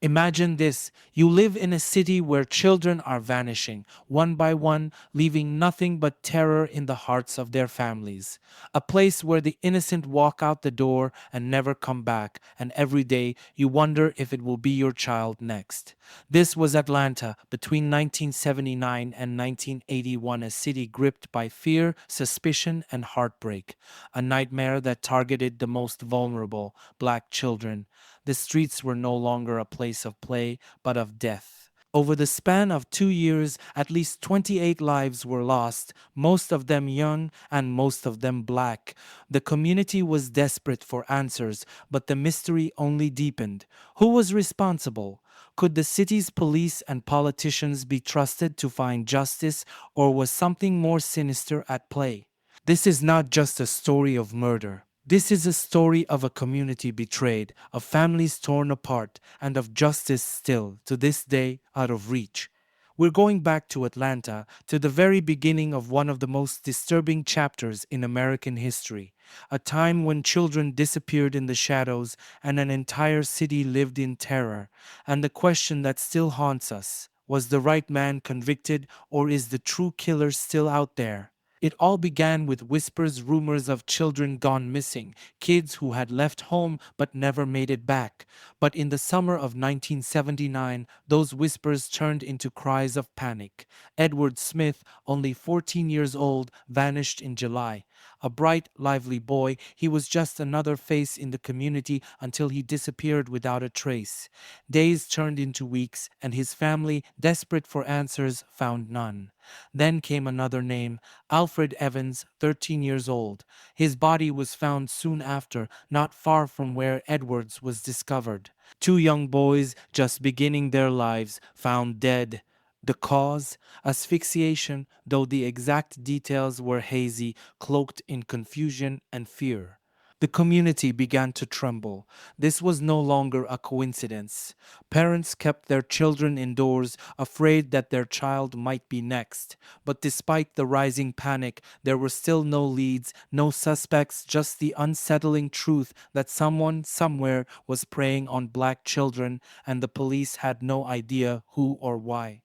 Imagine this: you live in a city where children are vanishing, one by one, leaving nothing but terror in the hearts of their families. A place where the innocent walk out the door and never come back, and every day you wonder if it will be your child next. This was Atlanta between 1979 and 1981, a city gripped by fear, suspicion, and heartbreak. A nightmare that targeted the most vulnerable, black children. The streets were no longer a place of play, but of death. Over the span of 2 years, at least 28 lives were lost, most of them young and most of them black. The community was desperate for answers, but the mystery only deepened. Who was responsible? Could the city's police and politicians be trusted to find justice, or was something more sinister at play? This is not just a story of murder. This is a story of a community betrayed, of families torn apart, and of justice still, to this day, out of reach. We're going back to Atlanta, to the very beginning of one of the most disturbing chapters in American history, a time when children disappeared in the shadows and an entire city lived in terror. And the question that still haunts us: was the right man convicted, or is the true killer still out there? It all began with whispers, rumors of children gone missing, kids who had left home but never made it back. But in the summer of 1979, those whispers turned into cries of panic. Edward Smith, only 14 years old, vanished in July. A bright, lively boy, he was just another face in the community until he disappeared without a trace. Days turned into weeks, and his family, desperate for answers, found none. Then came another name: Alfred Evans, 13 years old. His body was found soon after, not far from where Edwards was discovered. Two young boys, just beginning their lives, found dead. The cause? Asphyxiation, though the exact details were hazy, cloaked in confusion and fear. The community began to tremble. This was no longer a coincidence. Parents kept their children indoors, afraid that their child might be next. But despite the rising panic, there were still no leads, no suspects, just the unsettling truth that someone somewhere was preying on black children, and the police had no idea who or why.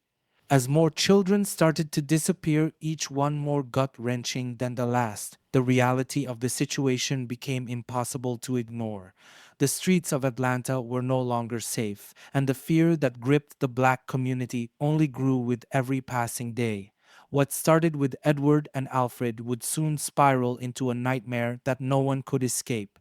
As more children started to disappear, each one more gut-wrenching than the last, the reality of the situation became impossible to ignore. The streets of Atlanta were no longer safe, and the fear that gripped the black community only grew with every passing day. What started with Edward and Alfred would soon spiral into a nightmare that no one could escape.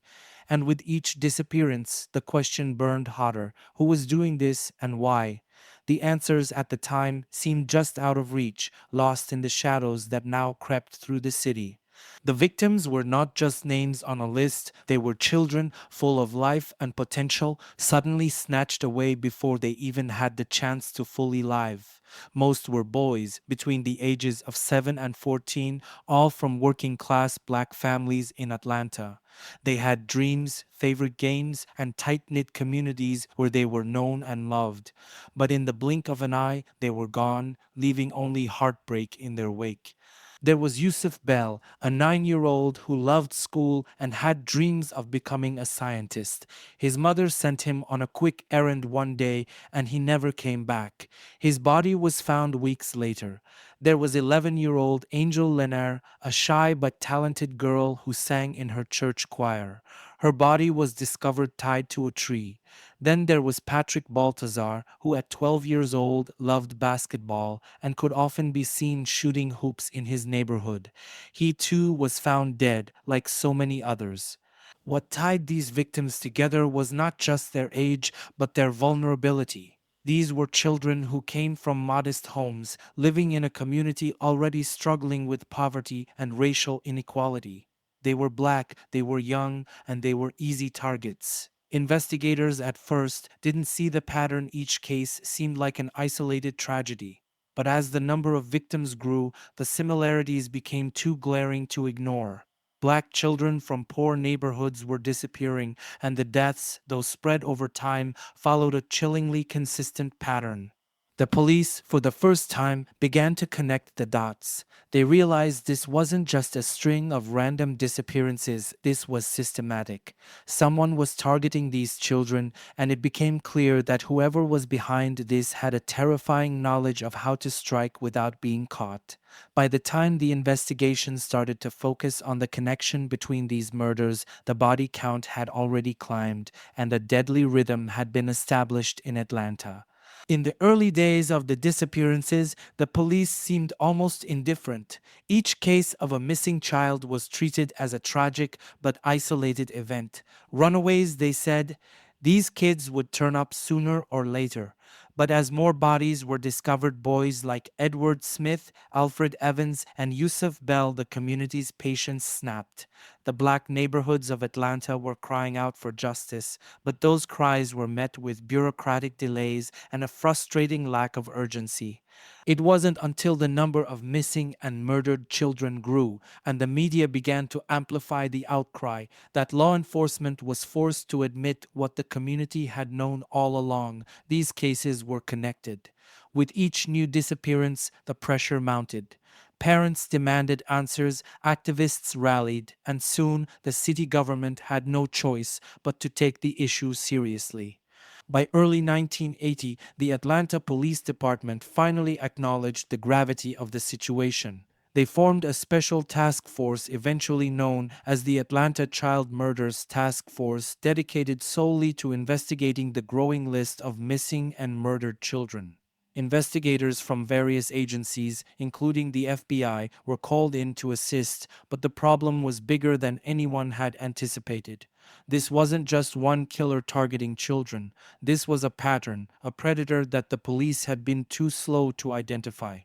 And with each disappearance, the question burned hotter: who was doing this and why? The answers at the time seemed just out of reach, lost in the shadows that now crept through the city. The victims were not just names on a list, they were children full of life and potential, suddenly snatched away before they even had the chance to fully live. Most were boys between the ages of 7 and 14, all from working class black families in Atlanta. They had dreams, favorite games, and tight knit communities where they were known and loved. But in the blink of an eye, they were gone, leaving only heartbreak in their wake. There was Yusuf Bell, a 9-year-old who loved school and had dreams of becoming a scientist. His mother sent him on a quick errand one day and he never came back. His body was found weeks later. There was 11-year-old Angel Lenar, a shy but talented girl who sang in her church choir. Her body was discovered tied to a tree. Then there was Patrick Baltazar, who at 12 years old loved basketball and could often be seen shooting hoops in his neighborhood. He too was found dead, like so many others. What tied these victims together was not just their age, but their vulnerability. These were children who came from modest homes, living in a community already struggling with poverty and racial inequality. They were black, they were young, and they were easy targets. Investigators at first didn't see the pattern. Each case seemed like an isolated tragedy. But as the number of victims grew, the similarities became too glaring to ignore. Black children from poor neighborhoods were disappearing, and the deaths, though spread over time, followed a chillingly consistent pattern. The police, for the first time, began to connect the dots. They realized this wasn't just a string of random disappearances, this was systematic. Someone was targeting these children, and it became clear that whoever was behind this had a terrifying knowledge of how to strike without being caught. By the time the investigation started to focus on the connection between these murders, the body count had already climbed, and a deadly rhythm had been established in Atlanta. In the early days of the disappearances, the police seemed almost indifferent. Each case of a missing child was treated as a tragic but isolated event. Runaways, they said, these kids would turn up sooner or later. But as more bodies were discovered, boys like Edward Smith, Alfred Evans, and Yusuf Bell, the community's patience snapped. The black neighborhoods of Atlanta were crying out for justice, but those cries were met with bureaucratic delays and a frustrating lack of urgency. It wasn't until the number of missing and murdered children grew and the media began to amplify the outcry that law enforcement was forced to admit what the community had known all along: these cases were connected. With each new disappearance, the pressure mounted. Parents demanded answers, activists rallied, and soon the city government had no choice but to take the issue seriously. By early 1980, the Atlanta Police Department finally acknowledged the gravity of the situation. They formed a special task force eventually known as the Atlanta Child Murders Task Force, dedicated solely to investigating the growing list of missing and murdered children. Investigators from various agencies, including the FBI, were called in to assist, but the problem was bigger than anyone had anticipated. This wasn't just one killer targeting children. This was a pattern, a predator that the police had been too slow to identify.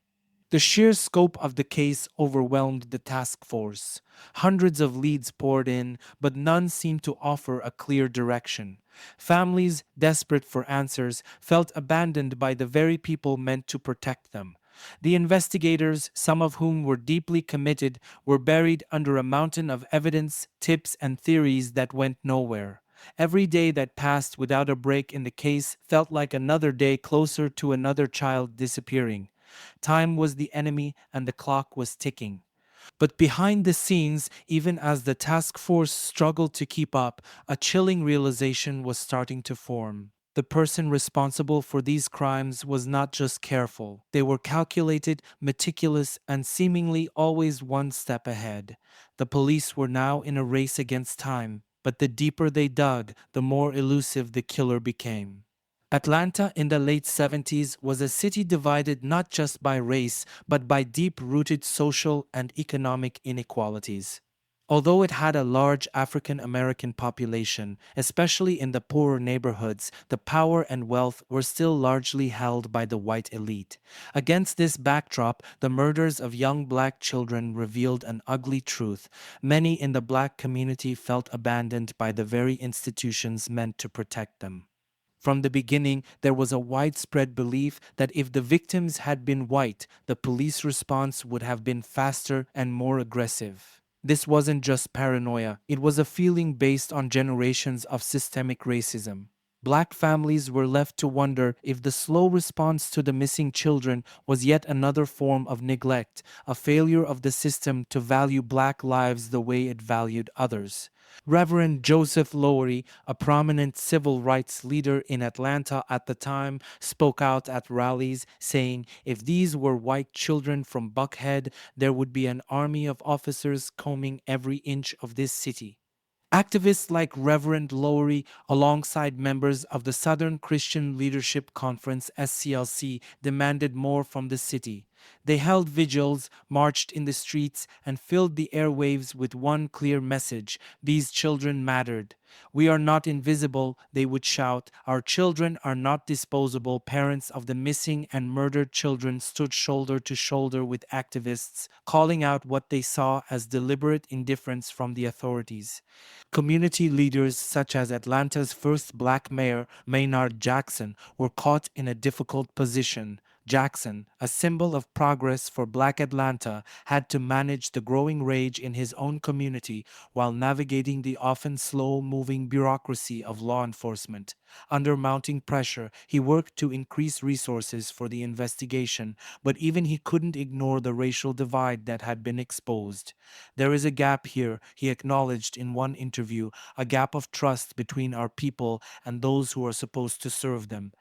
The sheer scope of the case overwhelmed the task force. Hundreds of leads poured in, but none seemed to offer a clear direction. Families, desperate for answers, felt abandoned by the very people meant to protect them. The investigators, some of whom were deeply committed, were buried under a mountain of evidence, tips, and theories that went nowhere. Every day that passed without a break in the case felt like another day closer to another child disappearing. Time was the enemy and the clock was ticking. But behind the scenes, even as the task force struggled to keep up, a chilling realization was starting to form. The person responsible for these crimes was not just careful. They were calculated, meticulous, and seemingly always one step ahead. The police were now in a race against time, but the deeper they dug, the more elusive the killer became. Atlanta in the late 70s was a city divided not just by race, but by deep-rooted social and economic inequalities. Although it had a large African American population, especially in the poorer neighborhoods, the power and wealth were still largely held by the white elite. Against this backdrop, the murders of young black children revealed an ugly truth. Many in the black community felt abandoned by the very institutions meant to protect them. From the beginning, there was a widespread belief that if the victims had been white, the police response would have been faster and more aggressive. This wasn't just paranoia, it was a feeling based on generations of systemic racism. Black families were left to wonder if the slow response to the missing children was yet another form of neglect, a failure of the system to value black lives the way it valued others. Reverend Joseph Lowery, a prominent civil rights leader in Atlanta at the time, spoke out at rallies, saying, "If these were white children from Buckhead, there would be an army of officers combing every inch of this city." Activists like Reverend Lowery, alongside members of the Southern Christian Leadership Conference (SCLC), demanded more from the city. They held vigils, marched in the streets, and filled the airwaves with one clear message: these children mattered. "We are not invisible," they would shout. "Our children are not disposable." Parents of the missing and murdered children stood shoulder to shoulder with activists, calling out what they saw as deliberate indifference from the authorities. Community leaders such as Atlanta's first black mayor, Maynard Jackson, were caught in a difficult position. Jackson, a symbol of progress for Black Atlanta, had to manage the growing rage in his own community while navigating the often slow moving bureaucracy of law enforcement. Under mounting pressure, he worked to increase resources for the investigation, but even he couldn't ignore the racial divide that had been exposed. There is a gap here, he acknowledged in one interview, a gap of trust between our people and those who are supposed to serve them.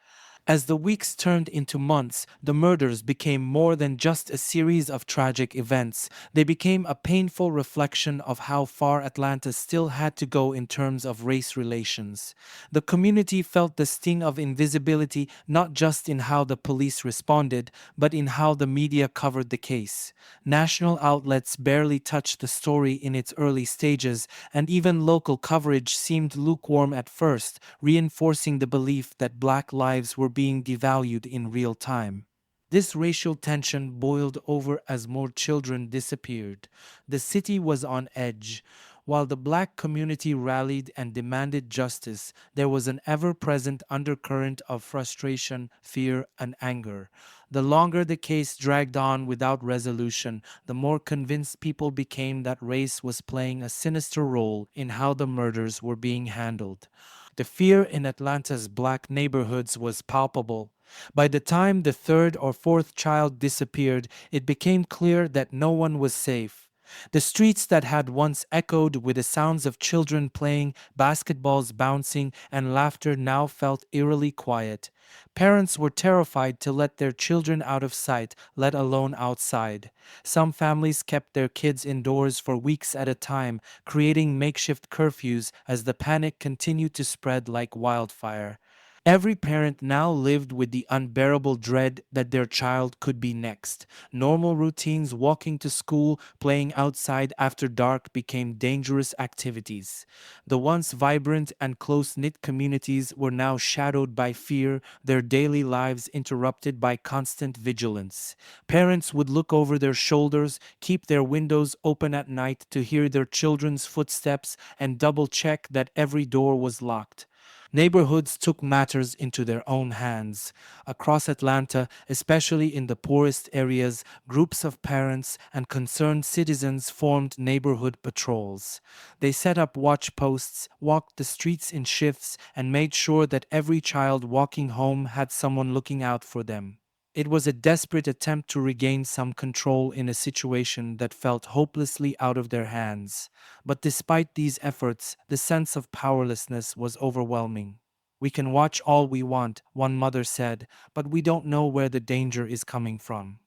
As the weeks turned into months, the murders became more than just a series of tragic events. They became a painful reflection of how far Atlanta still had to go in terms of race relations. The community felt the sting of invisibility not just in how the police responded, but in how the media covered the case. National outlets barely touched the story in its early stages, and even local coverage seemed lukewarm at first, reinforcing the belief that Black lives were being devalued in real time. This racial tension boiled over as more children disappeared. The city was on edge. While the Black community rallied and demanded justice, there was an ever present undercurrent of frustration, fear, and anger. The longer the case dragged on without resolution, the more convinced people became that race was playing a sinister role in how the murders were being handled. The fear in Atlanta's Black neighborhoods was palpable. By the time the third or fourth child disappeared, it became clear that no one was safe. The streets that had once echoed with the sounds of children playing, basketballs bouncing, and laughter now felt eerily quiet. Parents were terrified to let their children out of sight, let alone outside. Some families kept their kids indoors for weeks at a time, creating makeshift curfews as the panic continued to spread like wildfire. Every parent now lived with the unbearable dread that their child could be next. Normal routines, walking to school, playing outside after dark, became dangerous activities. The once vibrant and close knit communities were now shadowed by fear, their daily lives interrupted by constant vigilance. Parents would look over their shoulders, keep their windows open at night to hear their children's footsteps, and double check that every door was locked. Neighborhoods took matters into their own hands. Across Atlanta, especially in the poorest areas, groups of parents and concerned citizens formed neighborhood patrols. They set up watch posts, walked the streets in shifts, and made sure that every child walking home had someone looking out for them. It was a desperate attempt to regain some control in a situation that felt hopelessly out of their hands. But despite these efforts, the sense of powerlessness was overwhelming. We can watch all we want, one mother said, but we don't know where the danger is coming from.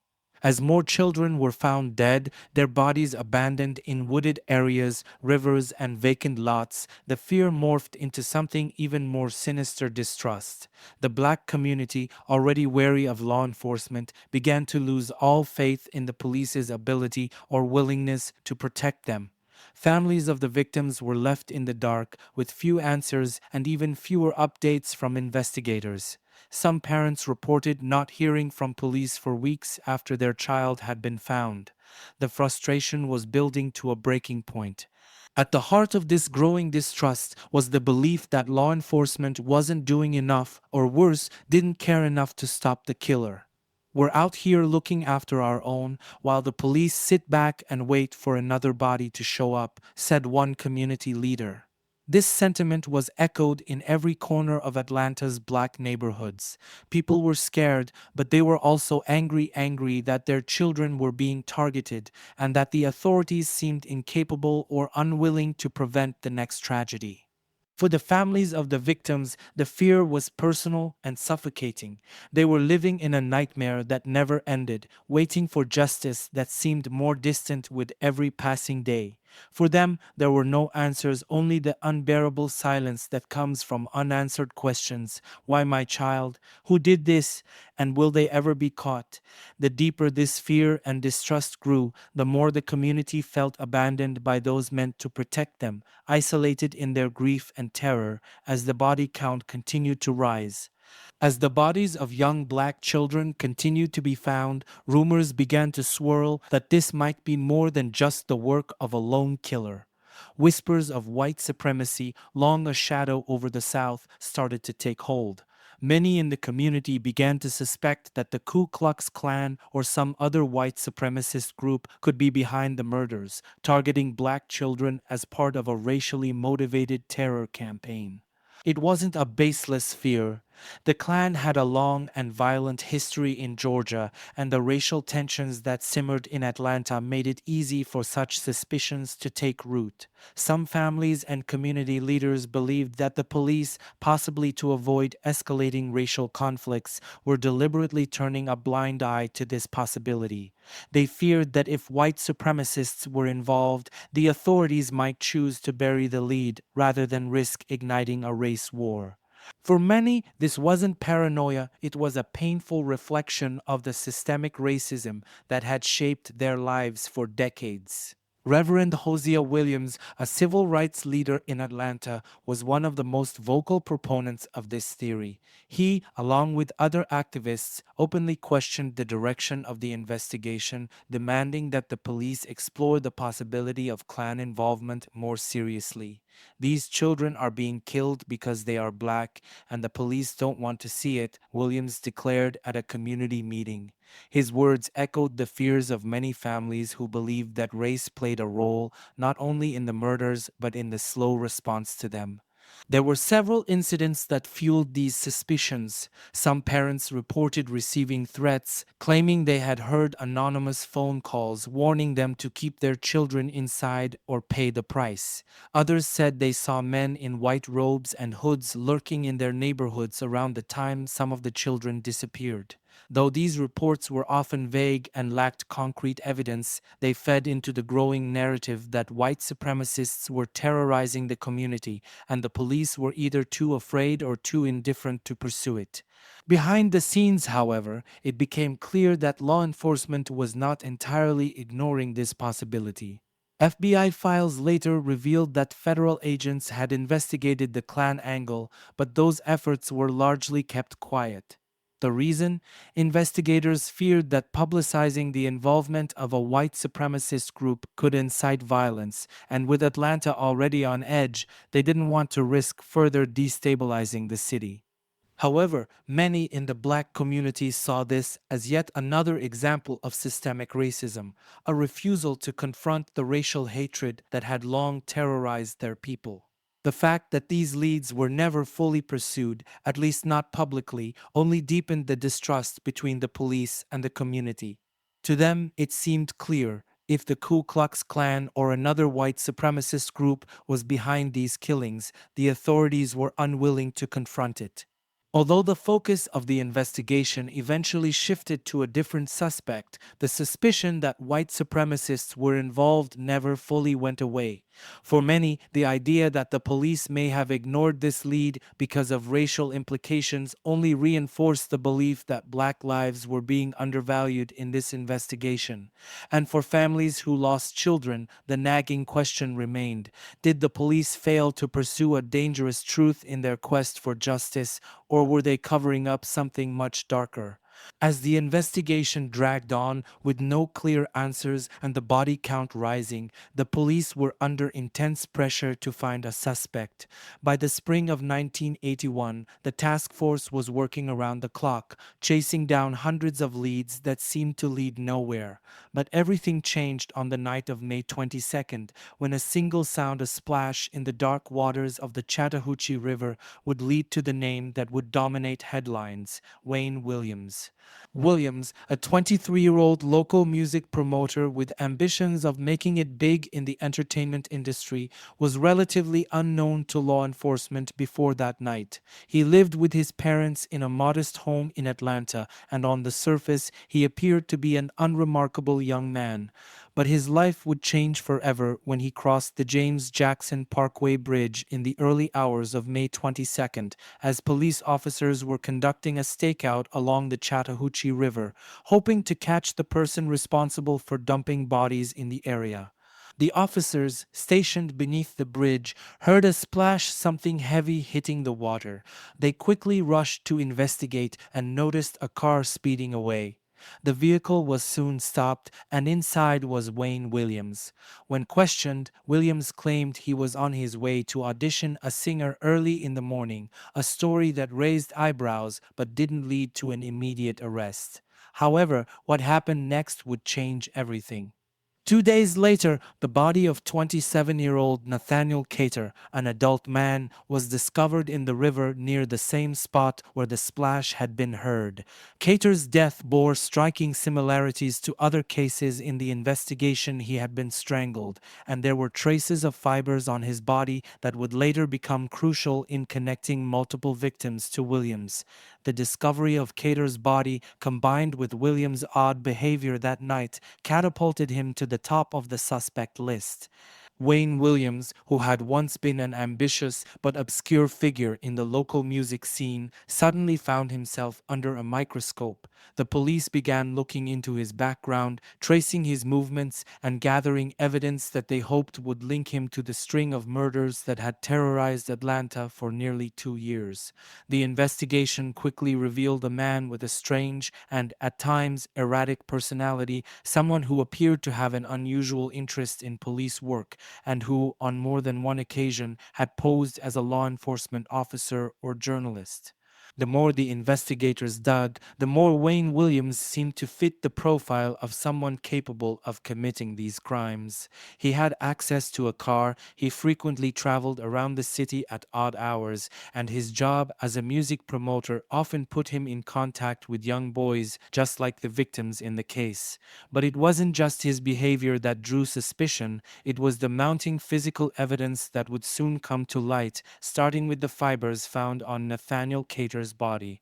As more children were found dead, their bodies abandoned in wooded areas, rivers, and vacant lots, the fear morphed into something even more sinister: distrust. The Black community, already wary of law enforcement, began to lose all faith in the police's ability or willingness to protect them. Families of the victims were left in the dark with few answers and even fewer updates from investigators. Some parents reported not hearing from police for weeks after their child had been found. The frustration was building to a breaking point. At the heart of this growing distrust was the belief that law enforcement wasn't doing enough, or worse, didn't care enough to stop the killer. We're out here looking after our own, while the police sit back and wait for another body to show up, said one community leader. This sentiment was echoed in every corner of Atlanta's Black neighborhoods. People were scared, but they were also angry that their children were being targeted and that the authorities seemed incapable or unwilling to prevent the next tragedy. For the families of the victims, the fear was personal and suffocating. They were living in a nightmare that never ended, waiting for justice that seemed more distant with every passing day. For them, there were no answers, only the unbearable silence that comes from unanswered questions. Why my child? Who did this? And will they ever be caught? The deeper this fear and distrust grew, the more the community felt abandoned by those meant to protect them, isolated in their grief and terror as the body count continued to rise. As the bodies of young Black children continued to be found, rumors began to swirl that this might be more than just the work of a lone killer. Whispers of white supremacy, long a shadow over the South, started to take hold. Many in the community began to suspect that the Ku Klux Klan or some other white supremacist group could be behind the murders, targeting black children as part of a racially motivated terror campaign. It wasn't a baseless fear. The Klan had a long and violent history in Georgia, and the racial tensions that simmered in Atlanta made it easy for such suspicions to take root. Some families and community leaders believed that the police, possibly to avoid escalating racial conflicts, were deliberately turning a blind eye to this possibility. They feared that if white supremacists were involved, the authorities might choose to bury the lead rather than risk igniting a race war. For many, this wasn't paranoia, it was a painful reflection of the systemic racism that had shaped their lives for decades. Reverend Hosea Williams, a civil rights leader in Atlanta, was one of the most vocal proponents of this theory. He, along with other activists, openly questioned the direction of the investigation, demanding that the police explore the possibility of Klan involvement more seriously. These children are being killed because they are black, and the police don't want to see it, Williams declared at a community meeting. His words echoed the fears of many families who believed that race played a role not only in the murders but in the slow response to them. There were several incidents that fueled these suspicions. Some parents reported receiving threats, claiming they had heard anonymous phone calls warning them to keep their children inside or pay the price. Others said they saw men in white robes and hoods lurking in their neighborhoods around the time some of the children disappeared. Though these reports were often vague and lacked concrete evidence, they fed into the growing narrative that white supremacists were terrorizing the community and the police were either too afraid or too indifferent to pursue it. Behind the scenes, however, it became clear that law enforcement was not entirely ignoring this possibility. FBI files later revealed that federal agents had investigated the Klan angle, but those efforts were largely kept quiet. The reason? Investigators feared that publicizing the involvement of a white supremacist group could incite violence, and with Atlanta already on edge, they didn't want to risk further destabilizing the city. However, many in the black community saw this as yet another example of systemic racism, a refusal to confront the racial hatred that had long terrorized their people. The fact that these leads were never fully pursued, at least not publicly, only deepened the distrust between the police and the community. To them, it seemed clear if the Ku Klux Klan or another white supremacist group was behind these killings, the authorities were unwilling to confront it. Although the focus of the investigation eventually shifted to a different suspect, the suspicion that white supremacists were involved never fully went away. For many, the idea that the police may have ignored this lead because of racial implications only reinforced the belief that black lives were being undervalued in this investigation. And for families who lost children, the nagging question remained: did the police fail to pursue a dangerous truth in their quest for justice, or were they covering up something much darker? As the investigation dragged on with no clear answers and the body count rising, the police were under intense pressure to find a suspect. By the spring of 1981, the task force was working around the clock, chasing down hundreds of leads that seemed to lead nowhere. But everything changed on the night of May 22nd, when a single sound, a splash in the dark waters of the Chattahoochee River, would lead to the name that would dominate headlines: Wayne Williams. Williams, a 23-year-old local music promoter with ambitions of making it big in the entertainment industry, was relatively unknown to law enforcement before that night. He lived with his parents in a modest home in Atlanta, and on the surface, he appeared to be an unremarkable young man. But his life would change forever when he crossed the James Jackson Parkway Bridge in the early hours of May 22nd, as police officers were conducting a stakeout along the Chattahoochee River, hoping to catch the person responsible for dumping bodies in the area. The officers, stationed beneath the bridge, heard a splash, something heavy hitting the water. They quickly rushed to investigate and noticed a car speeding away. The vehicle was soon stopped, and inside was Wayne Williams. When questioned, Williams claimed he was on his way to audition a singer early in the morning, a story that raised eyebrows but didn't lead to an immediate arrest. However, what happened next would change everything. 2 days later, the body of 27-year-old Nathaniel Cater, an adult man, was discovered in the river near the same spot where the splash had been heard. Cater's death bore striking similarities to other cases in the investigation. He had been strangled, and there were traces of fibers on his body that would later become crucial in connecting multiple victims to Williams. The discovery of Cater's body, combined with Williams' odd behavior that night, catapulted him to the top of the suspect list. Wayne Williams, who had once been an ambitious but obscure figure in the local music scene, suddenly found himself under a microscope. The police began looking into his background, tracing his movements, and gathering evidence that they hoped would link him to the string of murders that had terrorized Atlanta for nearly 2 years. The investigation quickly revealed a man with a strange and, at times, erratic personality, someone who appeared to have an unusual interest in police work and who, on more than one occasion, had posed as a law enforcement officer or journalist. The more the investigators dug, the more Wayne Williams seemed to fit the profile of someone capable of committing these crimes. He had access to a car, he frequently traveled around the city at odd hours, and his job as a music promoter often put him in contact with young boys just like the victims in the case. But it wasn't just his behavior that drew suspicion, it was the mounting physical evidence that would soon come to light, starting with the fibers found on Nathaniel Cater's body.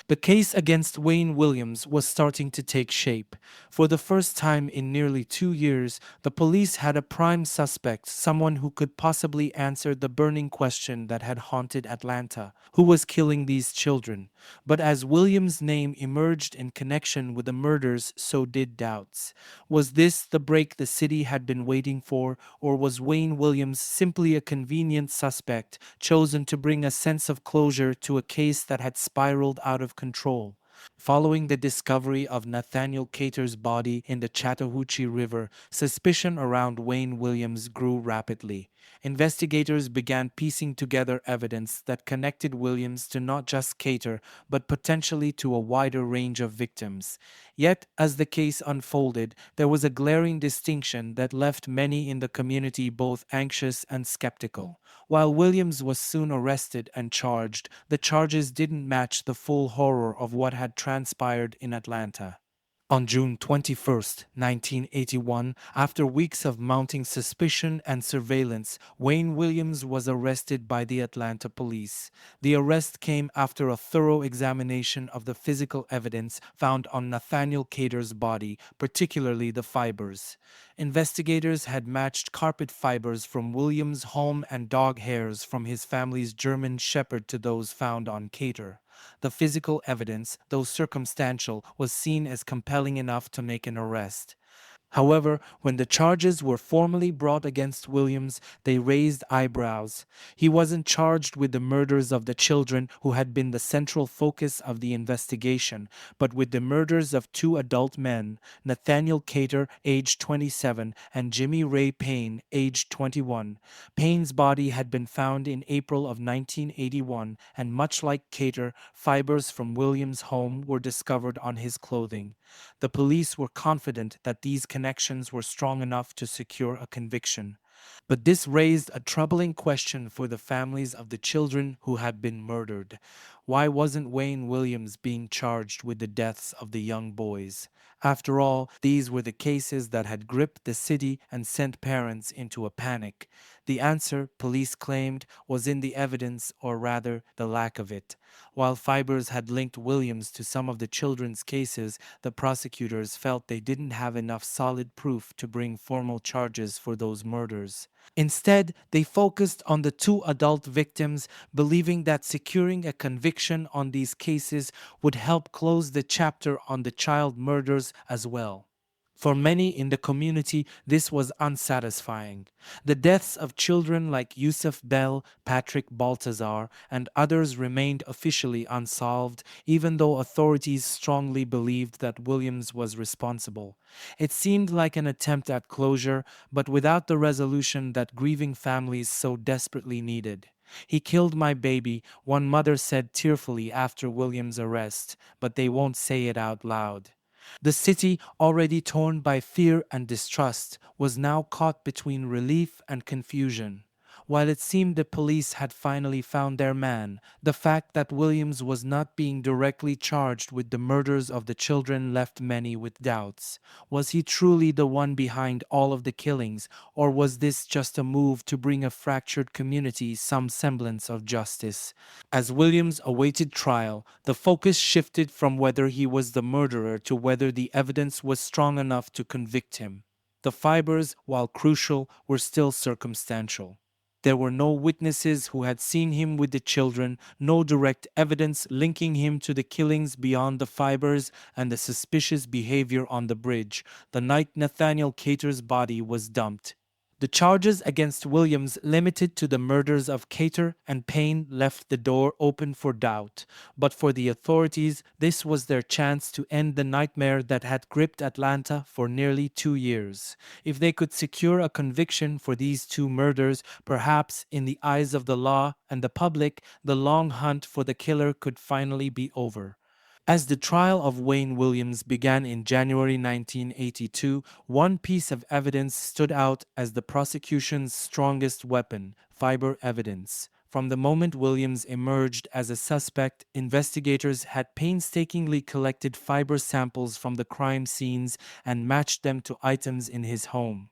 The case against Wayne Williams was starting to take shape. For the first time in nearly 2 years, the police had a prime suspect, someone who could possibly answer the burning question that had haunted Atlanta: who was killing these children? But as Williams' name emerged in connection with the murders, so did doubts. Was this the break the city had been waiting for, or was Wayne Williams simply a convenient suspect chosen to bring a sense of closure to a case that had spiraled out of control? Following the discovery of Nathaniel Cater's body in the Chattahoochee River, suspicion around Wayne Williams grew rapidly. Investigators began piecing together evidence that connected Williams to not just Cater, but potentially to a wider range of victims. Yet, as the case unfolded, there was a glaring distinction that left many in the community both anxious and skeptical. While Williams was soon arrested and charged, the charges didn't match the full horror of what had transpired in Atlanta. On June 21, 1981, after weeks of mounting suspicion and surveillance, Wayne Williams was arrested by the Atlanta police. The arrest came after a thorough examination of the physical evidence found on Nathaniel Cater's body, particularly the fibers. Investigators had matched carpet fibers from Williams' home and dog hairs from his family's German Shepherd to those found on Cater. The physical evidence, though circumstantial, was seen as compelling enough to make an arrest. However, when the charges were formally brought against Williams, they raised eyebrows. He wasn't charged with the murders of the children who had been the central focus of the investigation, but with the murders of two adult men, Nathaniel Cater, aged 27, and Jimmy Ray Payne, aged 21. Payne's body had been found in April of 1981, and much like Cater, fibers from Williams' home were discovered on his clothing. The police were confident that these connections were strong enough to secure a conviction. But this raised a troubling question for the families of the children who had been murdered. Why wasn't Wayne Williams being charged with the deaths of the young boys? After all, these were the cases that had gripped the city and sent parents into a panic. The answer, police claimed, was in the evidence, or rather, the lack of it. While fibers had linked Williams to some of the children's cases, the prosecutors felt they didn't have enough solid proof to bring formal charges for those murders. Instead, they focused on the two adult victims, believing that securing a conviction on these cases would help close the chapter on the child murders as well. For many in the community, this was unsatisfying. The deaths of children like Yusuf Bell, Patrick Baltazar, and others remained officially unsolved, even though authorities strongly believed that Williams was responsible. It seemed like an attempt at closure, but without the resolution that grieving families so desperately needed. He killed my baby, one mother said tearfully after Williams' arrest, but they won't say it out loud. The city, already torn by fear and distrust, was now caught between relief and confusion. While it seemed the police had finally found their man, the fact that Williams was not being directly charged with the murders of the children left many with doubts. Was he truly the one behind all of the killings, or was this just a move to bring a fractured community some semblance of justice? As Williams awaited trial, the focus shifted from whether he was the murderer to whether the evidence was strong enough to convict him. The fibers, while crucial, were still circumstantial. There were no witnesses who had seen him with the children, no direct evidence linking him to the killings beyond the fibers and the suspicious behavior on the bridge, the night Nathaniel Cater's body was dumped. The charges against Williams, limited to the murders of Cater and Payne, left the door open for doubt. But for the authorities, this was their chance to end the nightmare that had gripped Atlanta for nearly 2 years. If they could secure a conviction for these two murders, perhaps in the eyes of the law and the public, the long hunt for the killer could finally be over. As the trial of Wayne Williams began in January 1982, one piece of evidence stood out as the prosecution's strongest weapon: fiber evidence. From the moment Williams emerged as a suspect, investigators had painstakingly collected fiber samples from the crime scenes and matched them to items in his home.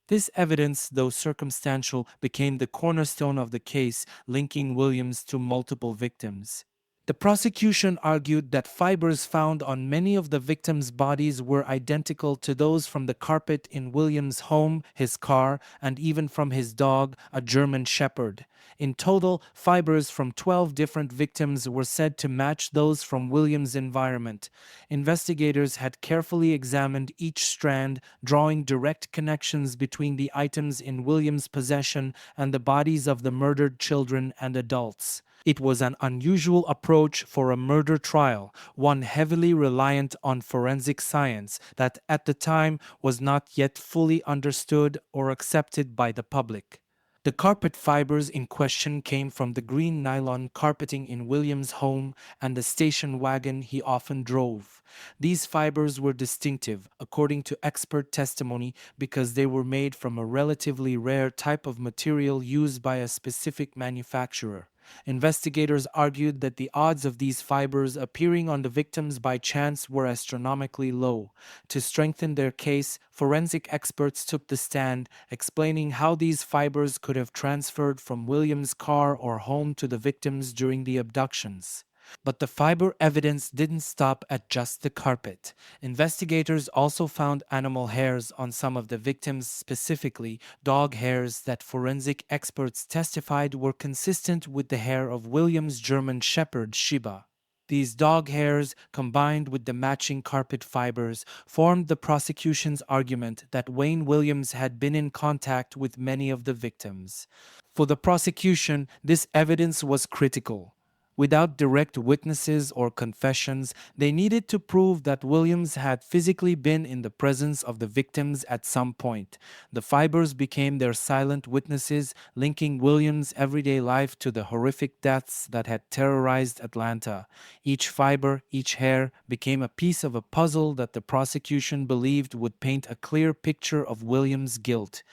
This evidence, though circumstantial, became the cornerstone of the case, linking Williams to multiple victims. The prosecution argued that fibers found on many of the victims' bodies were identical to those from the carpet in Williams' home, his car, and even from his dog, a German Shepherd. In total, fibers from 12 different victims were said to match those from Williams' environment. Investigators had carefully examined each strand, drawing direct connections between the items in Williams' possession and the bodies of the murdered children and adults. It was an unusual approach for a murder trial, one heavily reliant on forensic science that at the time was not yet fully understood or accepted by the public. The carpet fibers in question came from the green nylon carpeting in Williams' home and the station wagon he often drove. These fibers were distinctive, according to expert testimony, because they were made from a relatively rare type of material used by a specific manufacturer. Investigators argued that the odds of these fibers appearing on the victims by chance were astronomically low. To strengthen their case, forensic experts took the stand, explaining how these fibers could have transferred from Williams' car or home to the victims during the abductions. But the fiber evidence didn't stop at just the carpet. Investigators also found animal hairs on some of the victims, specifically dog hairs that forensic experts testified were consistent with the hair of Williams' German Shepherd Shiba. These dog hairs, combined with the matching carpet fibers, formed the prosecution's argument that Wayne Williams had been in contact with many of the victims. For the prosecution, this evidence was critical. Without direct witnesses or confessions, they needed to prove that Williams had physically been in the presence of the victims at some point. The fibers became their silent witnesses, linking Williams' everyday life to the horrific deaths that had terrorized Atlanta. Each fiber, each hair, became a piece of a puzzle that the prosecution believed would paint a clear picture of Williams' guilt.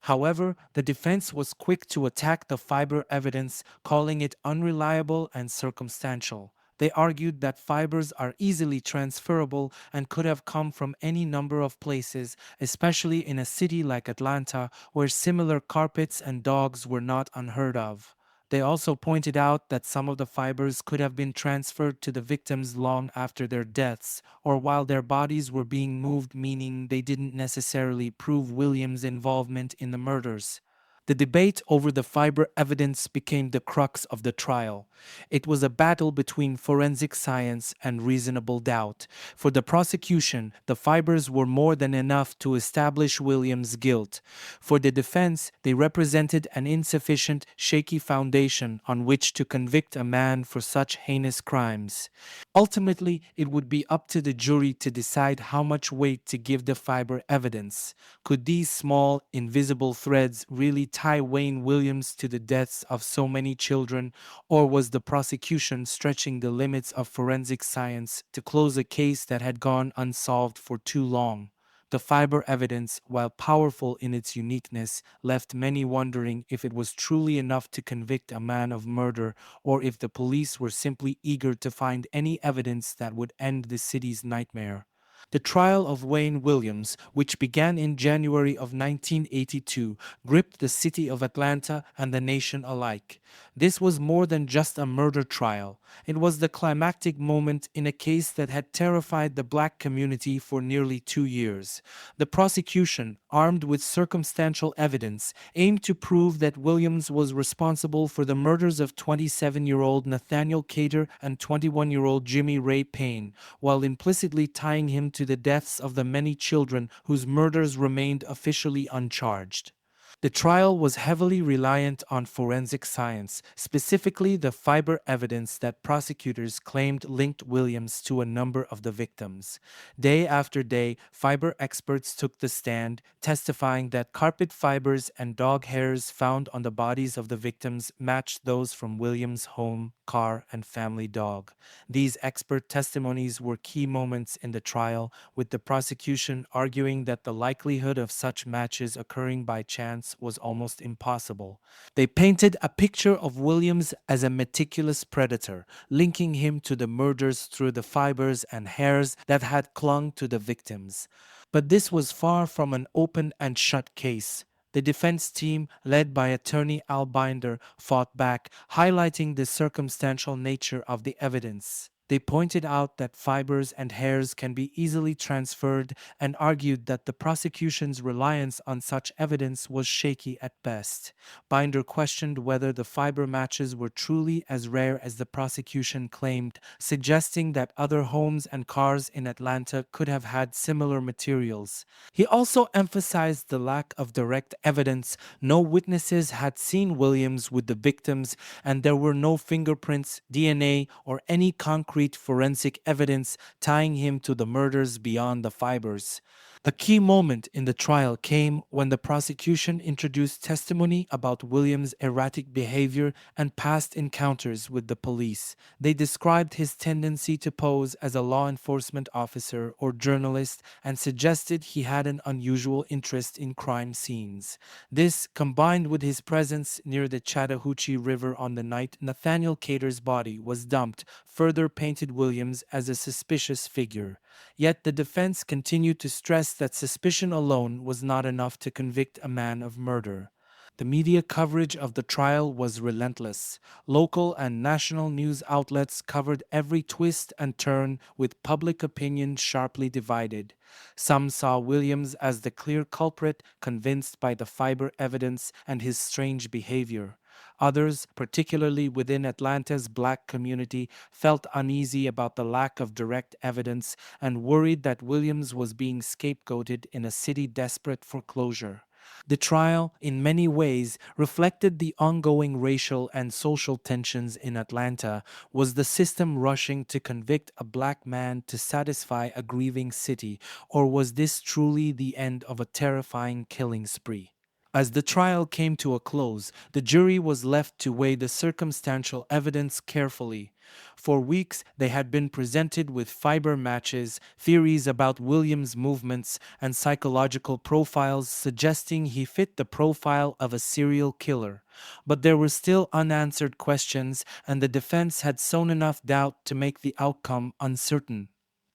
However, the defense was quick to attack the fiber evidence, calling it unreliable and circumstantial. They argued that fibers are easily transferable and could have come from any number of places, especially in a city like Atlanta, where similar carpets and dogs were not unheard of. They also pointed out that some of the fibers could have been transferred to the victims long after their deaths, or while their bodies were being moved, meaning they didn't necessarily prove Williams' involvement in the murders. The debate over the fiber evidence became the crux of the trial. It was a battle between forensic science and reasonable doubt. For the prosecution, the fibers were more than enough to establish Williams' guilt. For the defense, they represented an insufficient, shaky foundation on which to convict a man for such heinous crimes. Ultimately, it would be up to the jury to decide how much weight to give the fiber evidence. Could these small, invisible threads really tie Wayne Williams to the deaths of so many children, or was the prosecution stretching the limits of forensic science to close a case that had gone unsolved for too long? The fiber evidence, while powerful in its uniqueness, left many wondering if it was truly enough to convict a man of murder or if the police were simply eager to find any evidence that would end the city's nightmare. The trial of Wayne Williams, which began in January of 1982, gripped the city of Atlanta and the nation alike. This was more than just a murder trial. It was the climactic moment in a case that had terrified the black community for nearly 2 years. The prosecution, armed with circumstantial evidence, aimed to prove that Williams was responsible for the murders of 27-year-old Nathaniel Cater and 21-year-old Jimmy Ray Payne, while implicitly tying him to the deaths of the many children whose murders remained officially uncharged. The trial was heavily reliant on forensic science, specifically the fiber evidence that prosecutors claimed linked Williams to a number of the victims. Day after day, fiber experts took the stand, testifying that carpet fibers and dog hairs found on the bodies of the victims matched those from Williams' home, car, and family dog. These expert testimonies were key moments in the trial, with the prosecution arguing that the likelihood of such matches occurring by chance was almost impossible. They painted a picture of Williams as a meticulous predator, linking him to the murders through the fibers and hairs that had clung to the victims. But this was far from an open and shut case. The defense team, led by attorney Al Binder, fought back, highlighting the circumstantial nature of the evidence. They pointed out that fibers and hairs can be easily transferred and argued that the prosecution's reliance on such evidence was shaky at best. Binder questioned whether the fiber matches were truly as rare as the prosecution claimed, suggesting that other homes and cars in Atlanta could have had similar materials. He also emphasized the lack of direct evidence. No witnesses had seen Williams with the victims, and there were no fingerprints, DNA, or any concrete forensic evidence tying him to the murders beyond the fibers. A key moment in the trial came when the prosecution introduced testimony about Williams' erratic behavior and past encounters with the police. They described his tendency to pose as a law enforcement officer or journalist and suggested he had an unusual interest in crime scenes. This, combined with his presence near the Chattahoochee River on the night Nathaniel Cater's body was dumped, further painted Williams as a suspicious figure. Yet the defense continued to stress that suspicion alone was not enough to convict a man of murder. The media coverage of the trial was relentless. Local and national news outlets covered every twist and turn, with public opinion sharply divided. Some saw Williams as the clear culprit, convinced by the fiber evidence and his strange behavior. Others, particularly within Atlanta's black community, felt uneasy about the lack of direct evidence and worried that Williams was being scapegoated in a city desperate for closure. The trial, in many ways, reflected the ongoing racial and social tensions in Atlanta. Was the system rushing to convict a black man to satisfy a grieving city, or was this truly the end of a terrifying killing spree? As the trial came to a close, the jury was left to weigh the circumstantial evidence carefully. For weeks, they had been presented with fiber matches, theories about Williams' movements, and psychological profiles suggesting he fit the profile of a serial killer. But there were still unanswered questions, and the defense had sown enough doubt to make the outcome uncertain.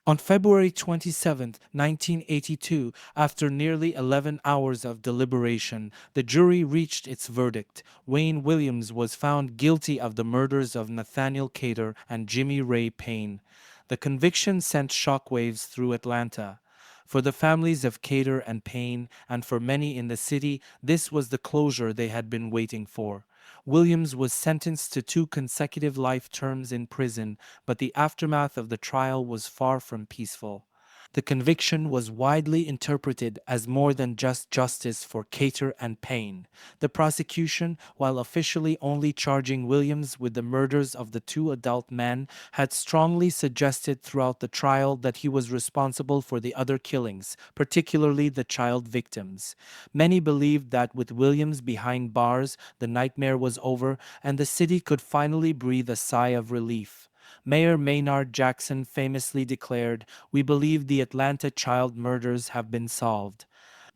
On February 27, 1982, after nearly 11 hours of deliberation, the jury reached its verdict. Wayne Williams was found guilty of the murders of Nathaniel Cater and Jimmy Ray Payne. The conviction sent shockwaves through Atlanta. For the families of Cater and Payne, and for many in the city, this was the closure they had been waiting for. Williams was sentenced to 2 consecutive life terms in prison, but the aftermath of the trial was far from peaceful. The conviction was widely interpreted as more than just justice for Cater and Payne. The prosecution, while officially only charging Williams with the murders of the 2 adult men, had strongly suggested throughout the trial that he was responsible for the other killings, particularly the child victims. Many believed that with Williams behind bars, the nightmare was over and the city could finally breathe a sigh of relief. Mayor Maynard Jackson famously declared, "We believe the Atlanta child murders have been solved."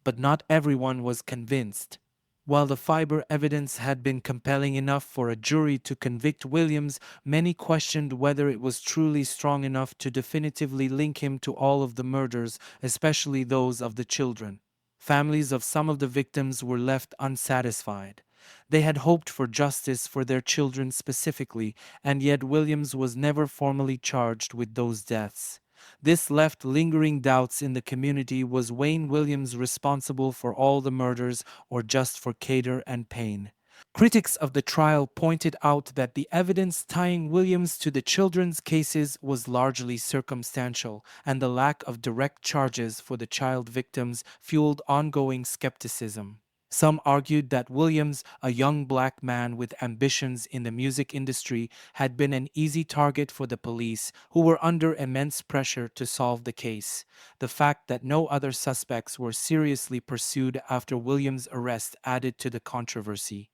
But not everyone was convinced. While the fiber evidence had been compelling enough for a jury to convict Williams, many questioned whether it was truly strong enough to definitively link him to all of the murders, especially those of the children. Families of some of the victims were left unsatisfied. They had hoped for justice for their children specifically, and yet Williams was never formally charged with those deaths. This left lingering doubts in the community: was Wayne Williams responsible for all the murders or just for Cater and Payne? Critics of the trial pointed out that the evidence tying Williams to the children's cases was largely circumstantial, and the lack of direct charges for the child victims fueled ongoing skepticism. Some argued that Williams, a young black man with ambitions in the music industry, had been an easy target for the police, who were under immense pressure to solve the case. The fact that no other suspects were seriously pursued after Williams' arrest added to the controversy.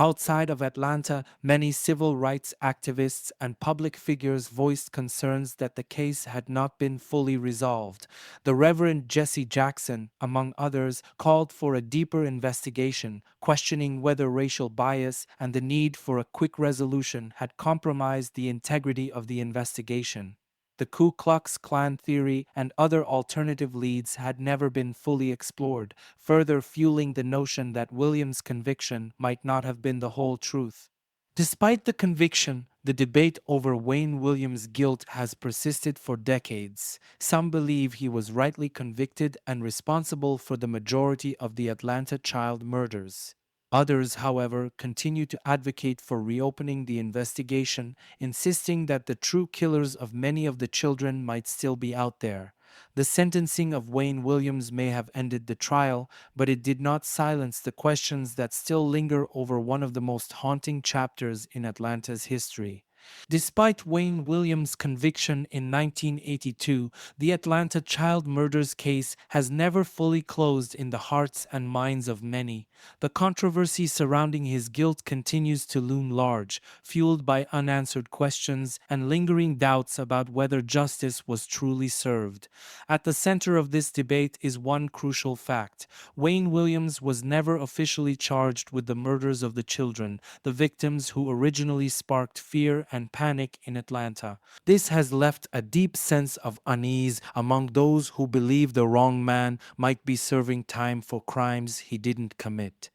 Outside of Atlanta, many civil rights activists and public figures voiced concerns that the case had not been fully resolved. The Reverend Jesse Jackson, among others, called for a deeper investigation, questioning whether racial bias and the need for a quick resolution had compromised the integrity of the investigation. The Ku Klux Klan theory and other alternative leads had never been fully explored, further fueling the notion that Williams' conviction might not have been the whole truth. Despite the conviction, the debate over Wayne Williams' guilt has persisted for decades. Some believe he was rightly convicted and responsible for the majority of the Atlanta child murders. Others, however, continue to advocate for reopening the investigation, insisting that the true killers of many of the children might still be out there. The sentencing of Wayne Williams may have ended the trial, but it did not silence the questions that still linger over one of the most haunting chapters in Atlanta's history. Despite Wayne Williams' conviction in 1982, the Atlanta child murders case has never fully closed in the hearts and minds of many. The controversy surrounding his guilt continues to loom large, fueled by unanswered questions and lingering doubts about whether justice was truly served. At the center of this debate is one crucial fact: Wayne Williams was never officially charged with the murders of the children, the victims who originally sparked fear and panic in Atlanta. This has left a deep sense of unease among those who believe the wrong man might be serving time for crimes he didn't commit.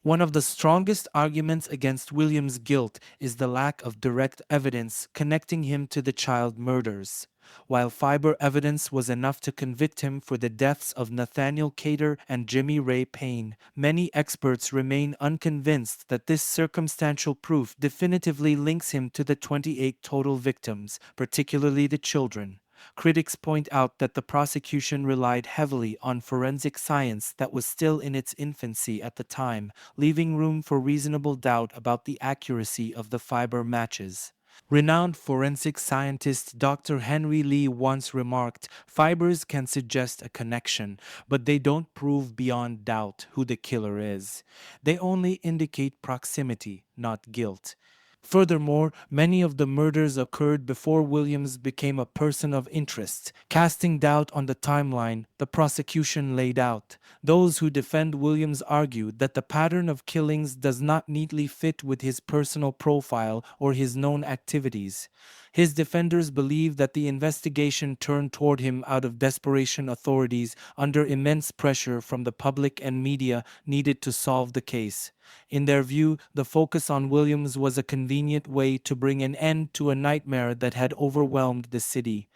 One of the strongest arguments against Williams' guilt is the lack of direct evidence connecting him to the child murders. While fiber evidence was enough to convict him for the deaths of Nathaniel Cater and Jimmy Ray Payne, many experts remain unconvinced that this circumstantial proof definitively links him to the 28 total victims, particularly the children. Critics point out that the prosecution relied heavily on forensic science that was still in its infancy at the time, leaving room for reasonable doubt about the accuracy of the fiber matches. Renowned forensic scientist Dr. Henry Lee once remarked, "Fibers can suggest a connection, but they don't prove beyond doubt who the killer is. They only indicate proximity, not guilt." Furthermore, many of the murders occurred before Williams became a person of interest, casting doubt on the timeline the prosecution laid out. Those who defend Williams argue that the pattern of killings does not neatly fit with his personal profile or his known activities. His defenders believe that the investigation turned toward him out of desperation. Authorities, under immense pressure from the public and media, needed to solve the case. In their view, the focus on Williams was a convenient way to bring an end to a nightmare that had overwhelmed the city.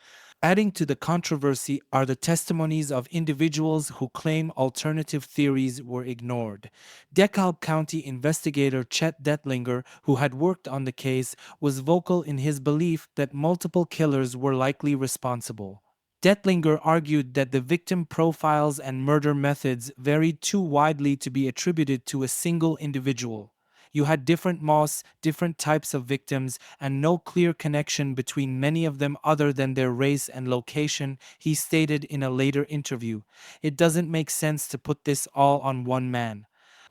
Adding to the controversy are the testimonies of individuals who claim alternative theories were ignored. DeKalb County investigator Chet Detlinger, who had worked on the case, was vocal in his belief that multiple killers were likely responsible. Detlinger argued that the victim profiles and murder methods varied too widely to be attributed to a single individual. You had different moths, different types of victims, and no clear connection between many of them other than their race and location, he stated in a later interview. It doesn't make sense to put this all on one man.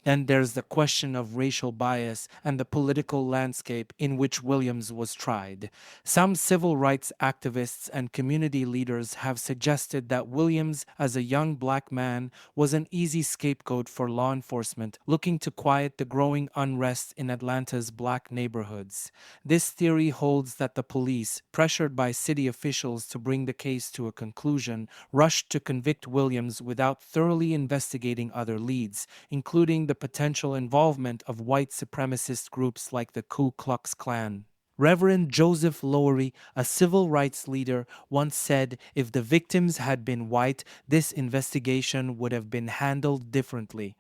Then there's the question of racial bias and the political landscape in which Williams was tried. Some civil rights activists and community leaders have suggested that Williams, as a young black man, was an easy scapegoat for law enforcement looking to quiet the growing unrest in Atlanta's black neighborhoods. This theory holds that the police, pressured by city officials to bring the case to a conclusion, rushed to convict Williams without thoroughly investigating other leads, including the potential involvement of white supremacist groups like the Ku Klux Klan. Reverend Joseph Lowery, a civil rights leader, once said if the victims had been white, this investigation would have been handled differently.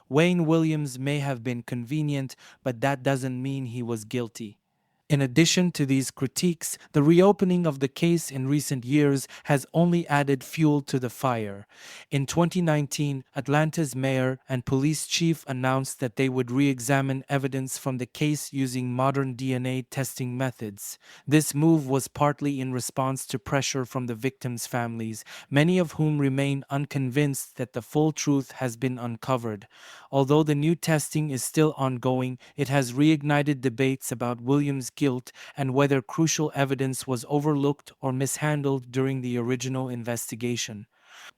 Wayne Williams may have been convenient, but that doesn't mean he was guilty. In addition to these critiques, the reopening of the case in recent years has only added fuel to the fire. In 2019, Atlanta's mayor and police chief announced that they would re-examine evidence from the case using modern DNA testing methods. This move was partly in response to pressure from the victims' families, many of whom remain unconvinced that the full truth has been uncovered. Although the new testing is still ongoing, it has reignited debates about Williams' guilt and whether crucial evidence was overlooked or mishandled during the original investigation.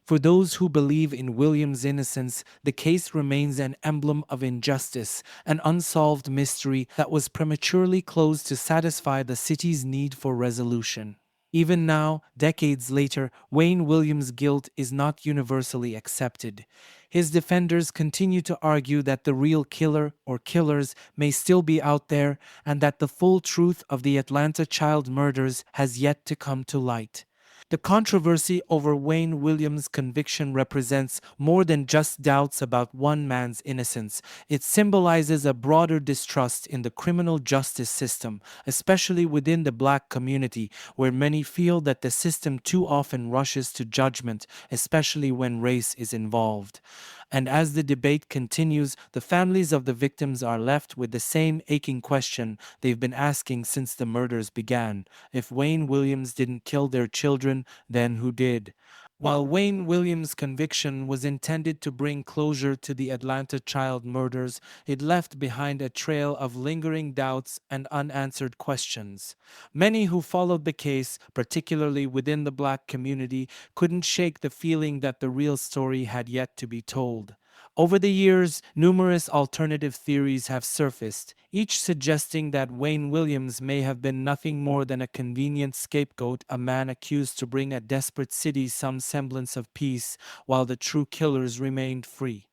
For those who believe in Williams' innocence, the case remains an emblem of injustice, an unsolved mystery that was prematurely closed to satisfy the city's need for resolution. Even now, decades later, Wayne Williams' guilt is not universally accepted. His defenders continue to argue that the real killer or killers may still be out there and that the full truth of the Atlanta child murders has yet to come to light. The controversy over Wayne Williams' conviction represents more than just doubts about one man's innocence. It symbolizes a broader distrust in the criminal justice system, especially within the black community, where many feel that the system too often rushes to judgment, especially when race is involved. And as the debate continues, the families of the victims are left with the same aching question they've been asking since the murders began. If Wayne Williams didn't kill their children, then who did? While Wayne Williams' conviction was intended to bring closure to the Atlanta child murders, it left behind a trail of lingering doubts and unanswered questions. Many who followed the case, particularly within the black community, couldn't shake the feeling that the real story had yet to be told. Over the years, numerous alternative theories have surfaced, each suggesting that Wayne Williams may have been nothing more than a convenient scapegoat, a man accused to bring a desperate city some semblance of peace, while the true killers remained free.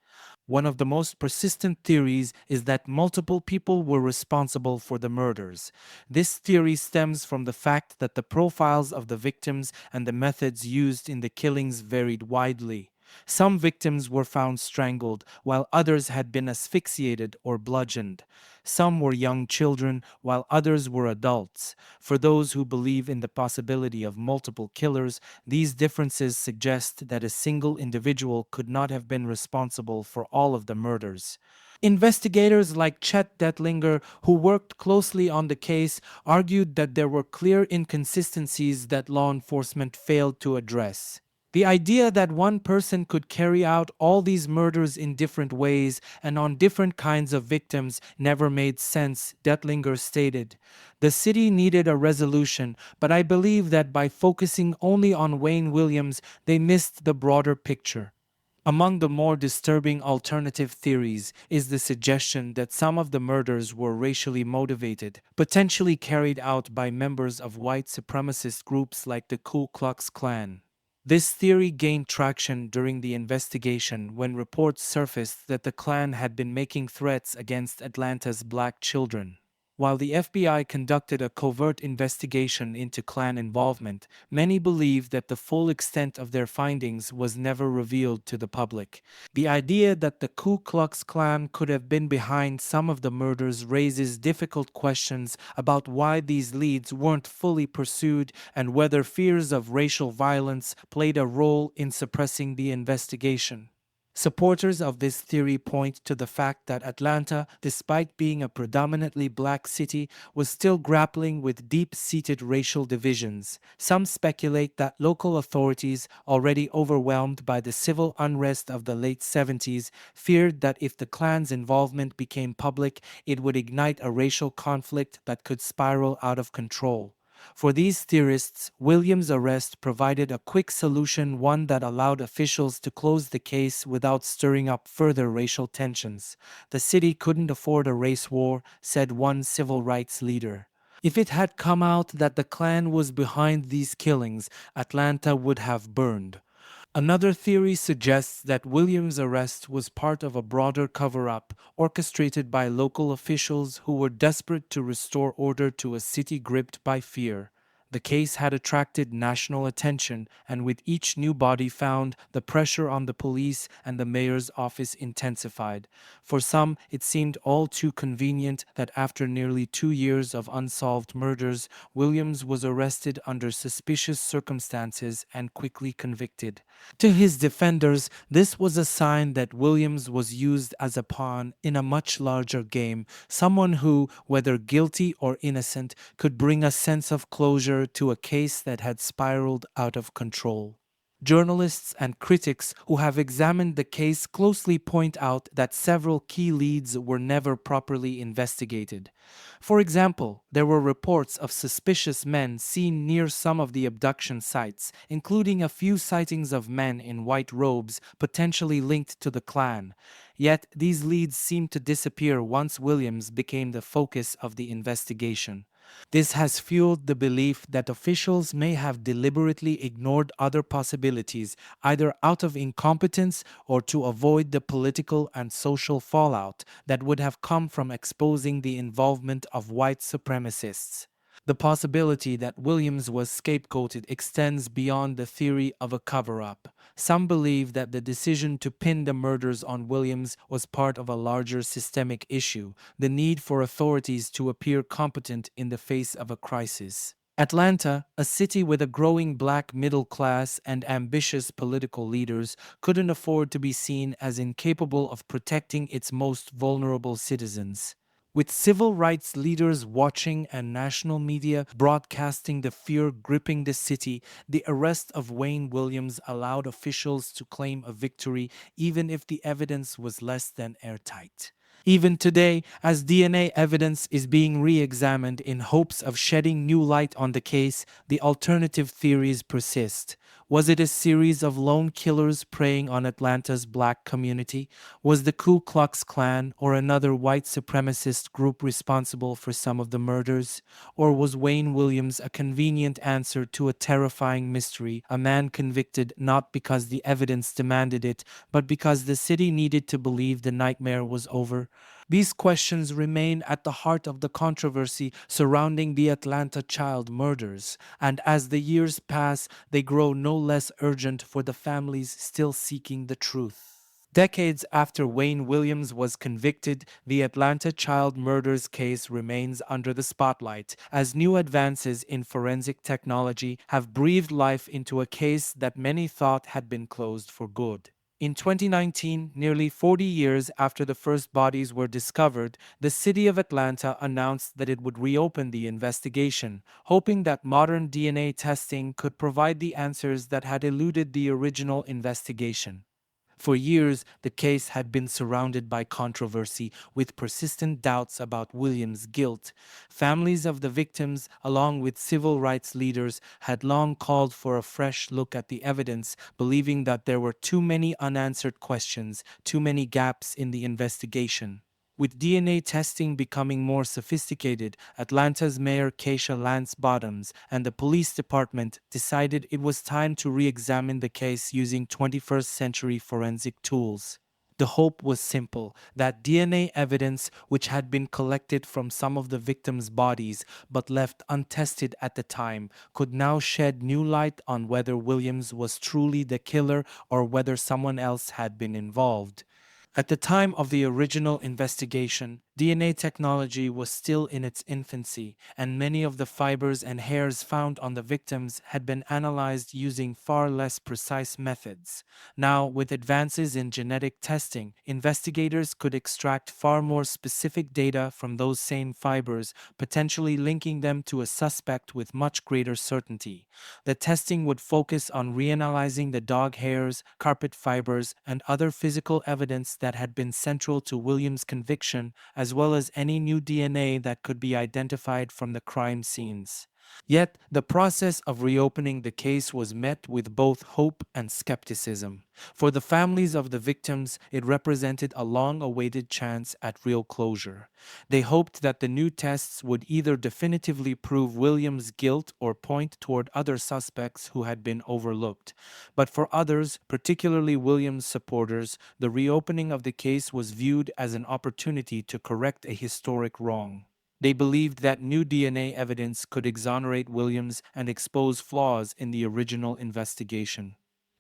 One of the most persistent theories is that multiple people were responsible for the murders. This theory stems from the fact that the profiles of the victims and the methods used in the killings varied widely. Some victims were found strangled, while others had been asphyxiated or bludgeoned. Some were young children, while others were adults. For those who believe in the possibility of multiple killers, these differences suggest that a single individual could not have been responsible for all of the murders. Investigators like Chet Detlinger, who worked closely on the case, argued that there were clear inconsistencies that law enforcement failed to address. The idea that one person could carry out all these murders in different ways and on different kinds of victims never made sense, Detlinger stated. The city needed a resolution, but I believe that by focusing only on Wayne Williams, they missed the broader picture. Among the more disturbing alternative theories is the suggestion that some of the murders were racially motivated, potentially carried out by members of white supremacist groups like the Ku Klux Klan. This theory gained traction during the investigation when reports surfaced that the Klan had been making threats against Atlanta's black children. While the FBI conducted a covert investigation into Klan involvement, many believe that the full extent of their findings was never revealed to the public. The idea that the Ku Klux Klan could have been behind some of the murders raises difficult questions about why these leads weren't fully pursued and whether fears of racial violence played a role in suppressing the investigation. Supporters of this theory point to the fact that Atlanta, despite being a predominantly black city, was still grappling with deep-seated racial divisions. Some speculate that local authorities, already overwhelmed by the civil unrest of the late 70s, feared that if the Klan's involvement became public, it would ignite a racial conflict that could spiral out of control. For these theorists, Williams' arrest provided a quick solution, one that allowed officials to close the case without stirring up further racial tensions. The city couldn't afford a race war, said one civil rights leader. If it had come out that the Klan was behind these killings, Atlanta would have burned. Another theory suggests that Williams' arrest was part of a broader cover-up orchestrated by local officials who were desperate to restore order to a city gripped by fear. The case had attracted national attention, and with each new body found, the pressure on the police and the mayor's office intensified. For some, it seemed all too convenient that after nearly 2 years of unsolved murders, Williams was arrested under suspicious circumstances and quickly convicted. To his defenders, this was a sign that Williams was used as a pawn in a much larger game, someone who, whether guilty or innocent, could bring a sense of closure to a case that had spiraled out of control. Journalists and critics who have examined the case closely point out that several key leads were never properly investigated. For example, there were reports of suspicious men seen near some of the abduction sites, including a few sightings of men in white robes potentially linked to the Klan. Yet these leads seemed to disappear once Williams became the focus of the investigation. This has fueled the belief that officials may have deliberately ignored other possibilities, either out of incompetence or to avoid the political and social fallout that would have come from exposing the involvement of white supremacists. The possibility that Williams was scapegoated extends beyond the theory of a cover-up. Some believe that the decision to pin the murders on Williams was part of a larger systemic issue, the need for authorities to appear competent in the face of a crisis. Atlanta, a city with a growing black middle class and ambitious political leaders, couldn't afford to be seen as incapable of protecting its most vulnerable citizens. With civil rights leaders watching and national media broadcasting the fear gripping the city, the arrest of Wayne Williams allowed officials to claim a victory even if the evidence was less than airtight. Even today, as DNA evidence is being re-examined in hopes of shedding new light on the case, the alternative theories persist. Was it a series of lone killers preying on Atlanta's black community? Was the Ku Klux Klan or another white supremacist group responsible for some of the murders? Or was Wayne Williams a convenient answer to a terrifying mystery, a man convicted not because the evidence demanded it, but because the city needed to believe the nightmare was over? These questions remain at the heart of the controversy surrounding the Atlanta child murders, and as the years pass, they grow no less urgent for the families still seeking the truth. Decades after Wayne Williams was convicted, the Atlanta child murders case remains under the spotlight as new advances in forensic technology have breathed life into a case that many thought had been closed for good. In 2019, nearly 40 years after the first bodies were discovered, the city of Atlanta announced that it would reopen the investigation, hoping that modern DNA testing could provide the answers that had eluded the original investigation. For years, the case had been surrounded by controversy, with persistent doubts about Williams' guilt. Families of the victims, along with civil rights leaders, had long called for a fresh look at the evidence, believing that there were too many unanswered questions, too many gaps in the investigation. With DNA testing becoming more sophisticated, Atlanta's Mayor Keisha Lance Bottoms and the police department decided it was time to re-examine the case using 21st-century forensic tools. The hope was simple that DNA evidence, which had been collected from some of the victims' bodies but left untested at the time, could now shed new light on whether Williams was truly the killer or whether someone else had been involved. At the time of the original investigation, DNA technology was still in its infancy, and many of the fibers and hairs found on the victims had been analyzed using far less precise methods. Now, with advances in genetic testing, investigators could extract far more specific data from those same fibers, potentially linking them to a suspect with much greater certainty. The testing would focus on reanalyzing the dog hairs, carpet fibers, and other physical evidence that had been central to Williams' conviction, as well as any new DNA that could be identified from the crime scenes. Yet, the process of reopening the case was met with both hope and skepticism. For the families of the victims, it represented a long awaited chance at real closure. They hoped that the new tests would either definitively prove Williams' guilt or point toward other suspects who had been overlooked. But for others, particularly Williams' supporters, the reopening of the case was viewed as an opportunity to correct a historic wrong. They believed that new DNA evidence could exonerate Williams and expose flaws in the original investigation.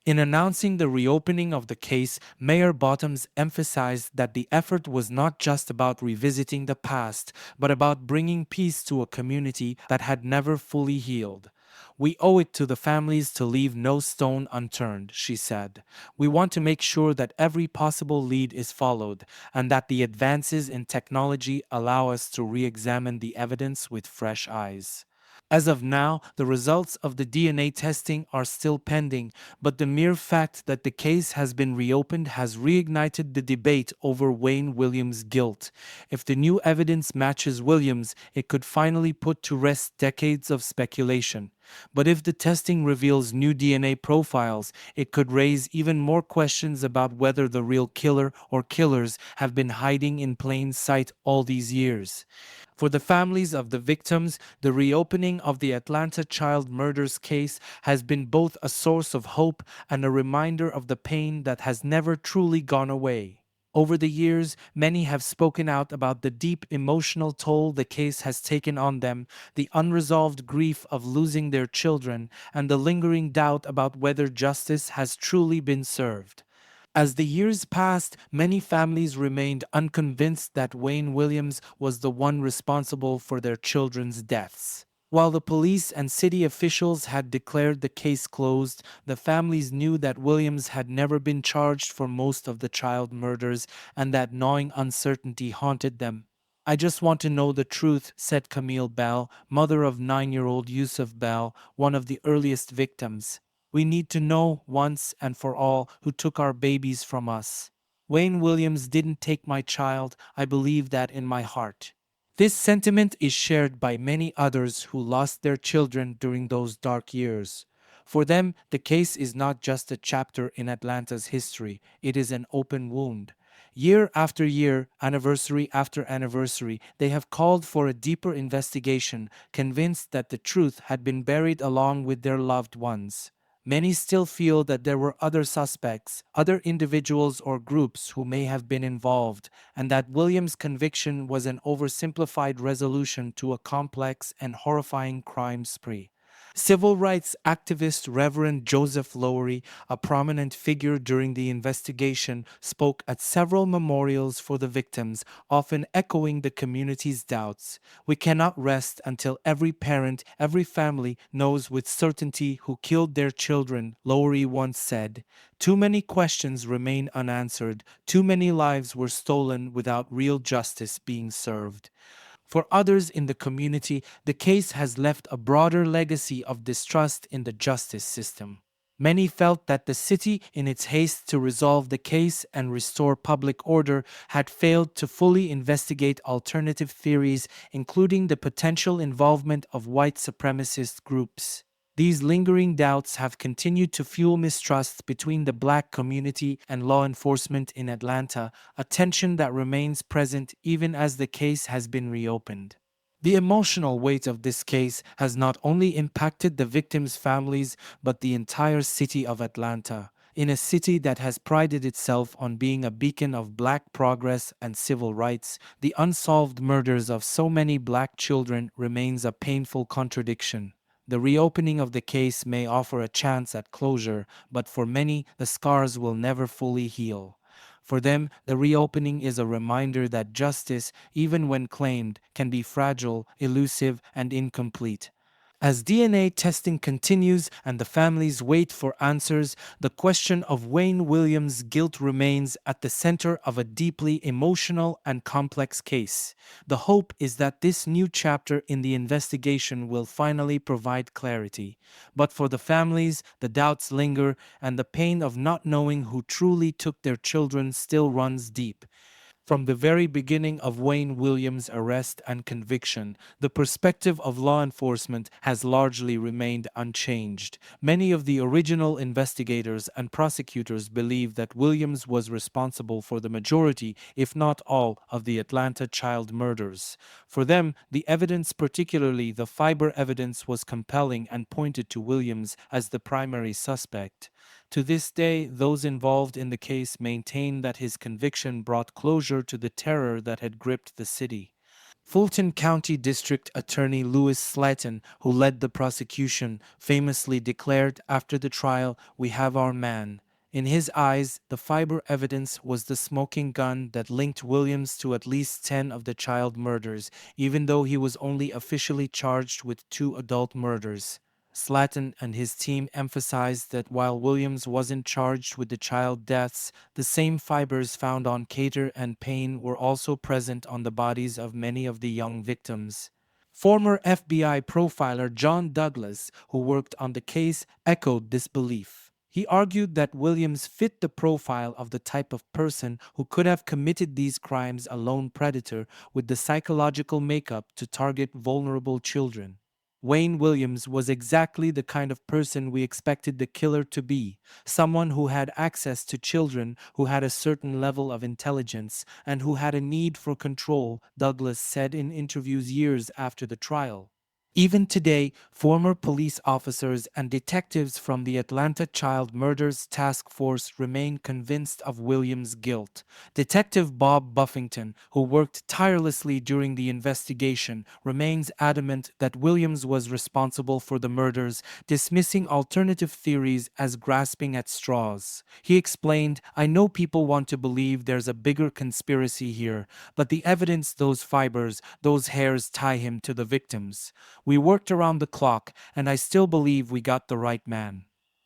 In announcing the reopening of the case, Mayor Bottoms emphasized that the effort was not just about revisiting the past, but about bringing peace to a community that had never fully healed. We owe it to the families to leave no stone unturned, she said. We want to make sure that every possible lead is followed, and that the advances in technology allow us to re examine the evidence with fresh eyes. As of now, the results of the DNA testing are still pending, but the mere fact that the case has been reopened has reignited the debate over Wayne Williams' guilt. If the new evidence matches Williams, it could finally put to rest decades of speculation. But if the testing reveals new DNA profiles, it could raise even more questions about whether the real killer or killers have been hiding in plain sight all these years. For the families of the victims, the reopening of the Atlanta child murders case has been both a source of hope and a reminder of the pain that has never truly gone away. Over the years, many have spoken out about the deep emotional toll the case has taken on them, the unresolved grief of losing their children, and the lingering doubt about whether justice has truly been served. As the years passed, many families remained unconvinced that Wayne Williams was the one responsible for their children's deaths. While the police and city officials had declared the case closed, the families knew that Williams had never been charged for most of the child murders and that gnawing uncertainty haunted them. I just want to know the truth, said Camille Bell, mother of 9-year-old Yusuf Bell, one of the earliest victims. We need to know once and for all who took our babies from us. Wayne Williams didn't take my child, I believe that in my heart. This sentiment is shared by many others who lost their children during those dark years. For them, the case is not just a chapter in Atlanta's history, it is an open wound. Year after year, anniversary after anniversary, they have called for a deeper investigation, convinced that the truth had been buried along with their loved ones. Many still feel that there were other suspects, other individuals or groups who may have been involved, and that Williams' conviction was an oversimplified resolution to a complex and horrifying crime spree. Civil rights activist Reverend Joseph Lowery, a prominent figure during the investigation, spoke at several memorials for the victims, often echoing the community's doubts. We cannot rest until every parent, every family knows with certainty who killed their children, Lowery once said. Too many questions remain unanswered, too many lives were stolen without real justice being served. For others in the community, the case has left a broader legacy of distrust in the justice system. Many felt that the city, in its haste to resolve the case and restore public order, had failed to fully investigate alternative theories, including the potential involvement of white supremacist groups. These lingering doubts have continued to fuel mistrust between the black community and law enforcement in Atlanta, a tension that remains present even as the case has been reopened. The emotional weight of this case has not only impacted the victims' families but the entire city of Atlanta. In a city that has prided itself on being a beacon of black progress and civil rights, the unsolved murders of so many black children remains a painful contradiction. The reopening of the case may offer a chance at closure, but for many, the scars will never fully heal. For them, the reopening is a reminder that justice, even when claimed, can be fragile, elusive, and incomplete. As DNA testing continues and the families wait for answers, the question of Wayne Williams' guilt remains at the center of a deeply emotional and complex case. The hope is that this new chapter in the investigation will finally provide clarity. But for the families, the doubts linger, and the pain of not knowing who truly took their children still runs deep. From the very beginning of Wayne Williams' arrest and conviction, the perspective of law enforcement has largely remained unchanged. Many of the original investigators and prosecutors believe that Williams was responsible for the majority, if not all, of the Atlanta child murders. For them, the evidence, particularly the fiber evidence, was compelling and pointed to Williams as the primary suspect. To this day, those involved in the case maintain that his conviction brought closure to the terror that had gripped the city. Fulton County District Attorney Louis Slatton, who led the prosecution, famously declared after the trial, "We have our man." In his eyes, the fiber evidence was the smoking gun that linked Williams to at least 10 of the child murders, even though he was only officially charged with 2 adult murders. Slatton and his team emphasized that while Williams wasn't charged with the child deaths, the same fibers found on Cater and Payne were also present on the bodies of many of the young victims. Former FBI profiler John Douglas, who worked on the case, echoed this belief. He argued that Williams fit the profile of the type of person who could have committed these crimes, a lone predator with the psychological makeup to target vulnerable children. Wayne Williams was exactly the kind of person we expected the killer to be, someone who had access to children, who had a certain level of intelligence, and who had a need for control, Douglas said in interviews years after the trial. Even today, former police officers and detectives from the Atlanta Child Murders Task Force remain convinced of Williams' guilt. Detective Bob Buffington, who worked tirelessly during the investigation, remains adamant that Williams was responsible for the murders, dismissing alternative theories as grasping at straws. He explained, "I know people want to believe there's a bigger conspiracy here, but the evidence, those fibers, those hairs tie him to the victims. We worked around the clock, and I still believe we got the right man."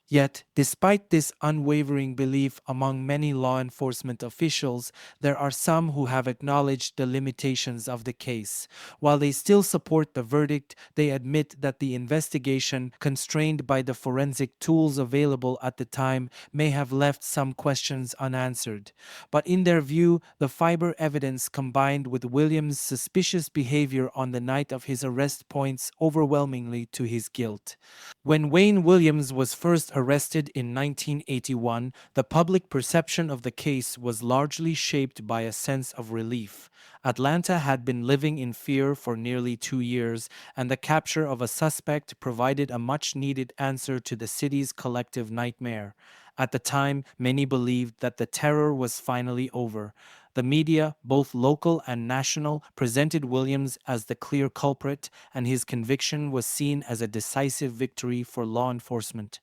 Yet, despite this unwavering belief among many law enforcement officials, there are some who have acknowledged the limitations of the case. While they still support the verdict, they admit that the investigation, constrained by the forensic tools available at the time, may have left some questions unanswered. But in their view, the fiber evidence combined with Williams' suspicious behavior on the night of his arrest points overwhelmingly to his guilt. When Wayne Williams was first arrested in 1981, the public perception of the case was largely shaped by a sense of relief. Atlanta had been living in fear for nearly 2 years, and the capture of a suspect provided a much-needed answer to the city's collective nightmare. At the time, many believed that the terror was finally over. The media, both local and national, presented Williams as the clear culprit, and his conviction was seen as a decisive victory for law enforcement.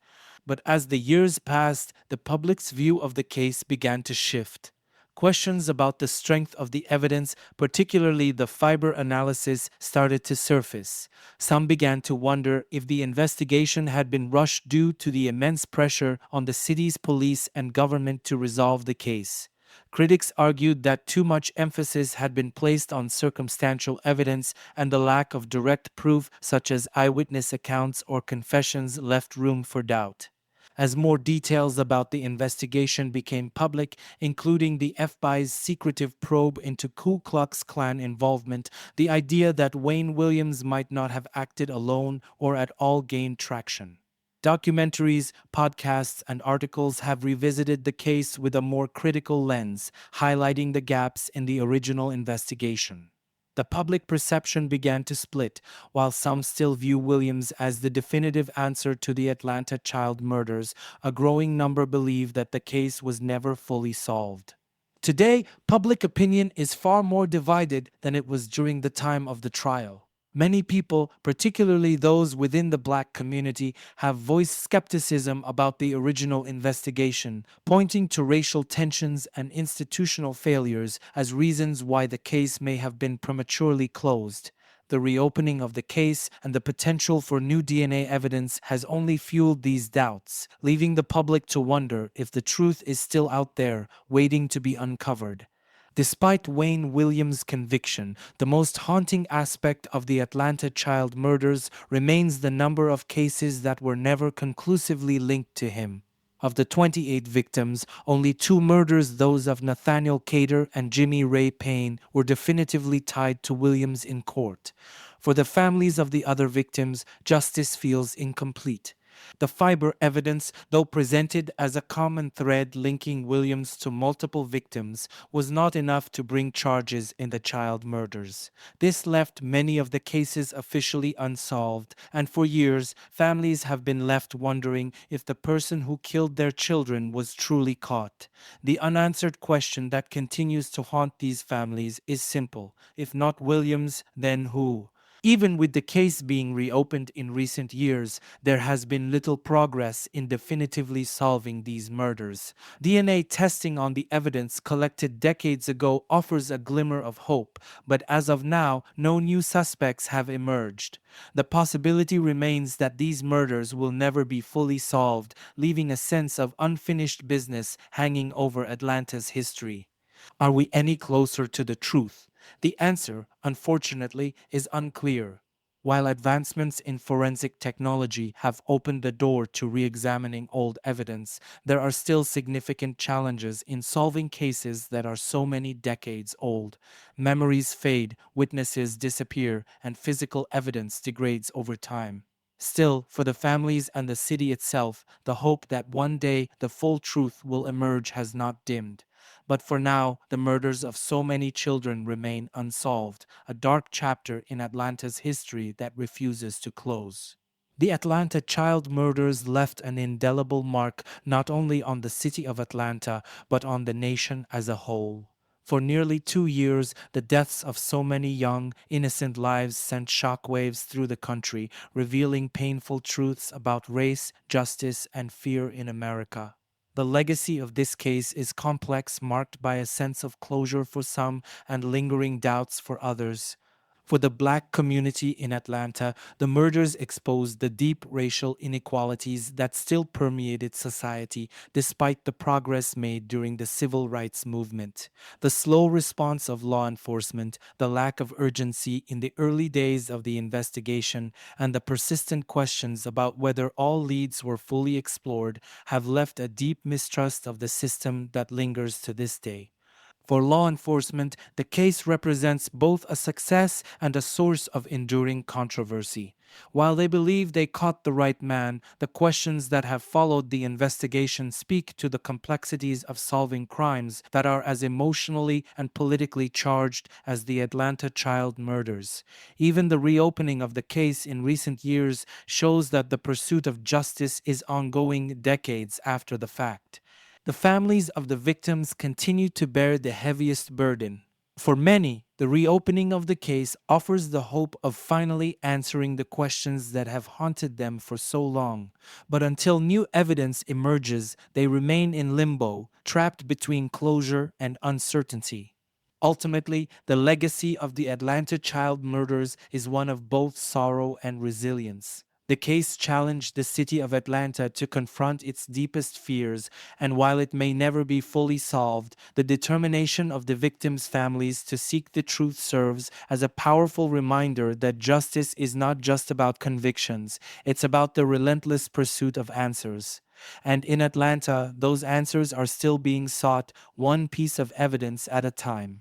But as the years passed, the public's view of the case began to shift. Questions about the strength of the evidence, particularly the fiber analysis, started to surface. Some began to wonder if the investigation had been rushed due to the immense pressure on the city's police and government to resolve the case. Critics argued that too much emphasis had been placed on circumstantial evidence, and the lack of direct proof, such as eyewitness accounts or confessions, left room for doubt. As more details about the investigation became public, including the FBI's secretive probe into Ku Klux Klan involvement, the idea that Wayne Williams might not have acted alone or at all gained traction. Documentaries, podcasts, and articles have revisited the case with a more critical lens, highlighting the gaps in the original investigation. the public perception began to split. While some still view Williams as the definitive answer to the Atlanta child murders, a growing number believe that the case was never fully solved. Today, public opinion is far more divided than it was during the time of the trial. Many people, particularly those within the black community, have voiced skepticism about the original investigation, pointing to racial tensions and institutional failures as reasons why the case may have been prematurely closed. The reopening of the case and the potential for new DNA evidence has only fueled these doubts, leaving the public to wonder if the truth is still out there, waiting to be uncovered. Despite Wayne Williams' conviction, the most haunting aspect of the Atlanta child murders remains the number of cases that were never conclusively linked to him. Of the 28 victims, only two murders, those of Nathaniel Cater and Jimmy Ray Payne, were definitively tied to Williams in court. For the families of the other victims, justice feels incomplete. The fiber evidence, though presented as a common thread linking Williams to multiple victims, was not enough to bring charges in the child murders. This left many of the cases officially unsolved, and for years, families have been left wondering if the person who killed their children was truly caught. The unanswered question that continues to haunt these families is simple: if not Williams, then who? Even with the case being reopened in recent years, there has been little progress in definitively solving these murders. DNA testing on the evidence collected decades ago offers a glimmer of hope, but as of now, no new suspects have emerged. The possibility remains that these murders will never be fully solved, leaving a sense of unfinished business hanging over Atlanta's history. Are we any closer to the truth? The answer, unfortunately, is unclear. While advancements in forensic technology have opened the door to re examining old evidence, there are still significant challenges in solving cases that are so many decades old. Memories fade, witnesses disappear, and physical evidence degrades over time. Still, for the families and the city itself, the hope that one day the full truth will emerge has not dimmed. But for now, the murders of so many children remain unsolved, a dark chapter in Atlanta's history that refuses to close. The Atlanta child murders left an indelible mark not only on the city of Atlanta, but on the nation as a whole. For nearly 2 years, the deaths of so many young, innocent lives sent shockwaves through the country, revealing painful truths about race, justice, and fear in America. The legacy of this case is complex, marked by a sense of closure for some and lingering doubts for others. For the black community in Atlanta, the murders exposed the deep racial inequalities that still permeated society despite the progress made during the civil rights movement. The slow response of law enforcement, the lack of urgency in the early days of the investigation, and the persistent questions about whether all leads were fully explored have left a deep mistrust of the system that lingers to this day. For law enforcement, the case represents both a success and a source of enduring controversy. While they believe they caught the right man, the questions that have followed the investigation speak to the complexities of solving crimes that are as emotionally and politically charged as the Atlanta child murders. Even the reopening of the case in recent years shows that the pursuit of justice is ongoing decades after the fact. The families of the victims continue to bear the heaviest burden. For many, the reopening of the case offers the hope of finally answering the questions that have haunted them for so long. But until new evidence emerges, they remain in limbo, trapped between closure and uncertainty. Ultimately, the legacy of the Atlanta child murders is one of both sorrow and resilience. The case challenged the city of Atlanta to confront its deepest fears, and while it may never be fully solved, the determination of the victims' families to seek the truth serves as a powerful reminder that justice is not just about convictions, it's about the relentless pursuit of answers. And in Atlanta, those answers are still being sought, one piece of evidence at a time.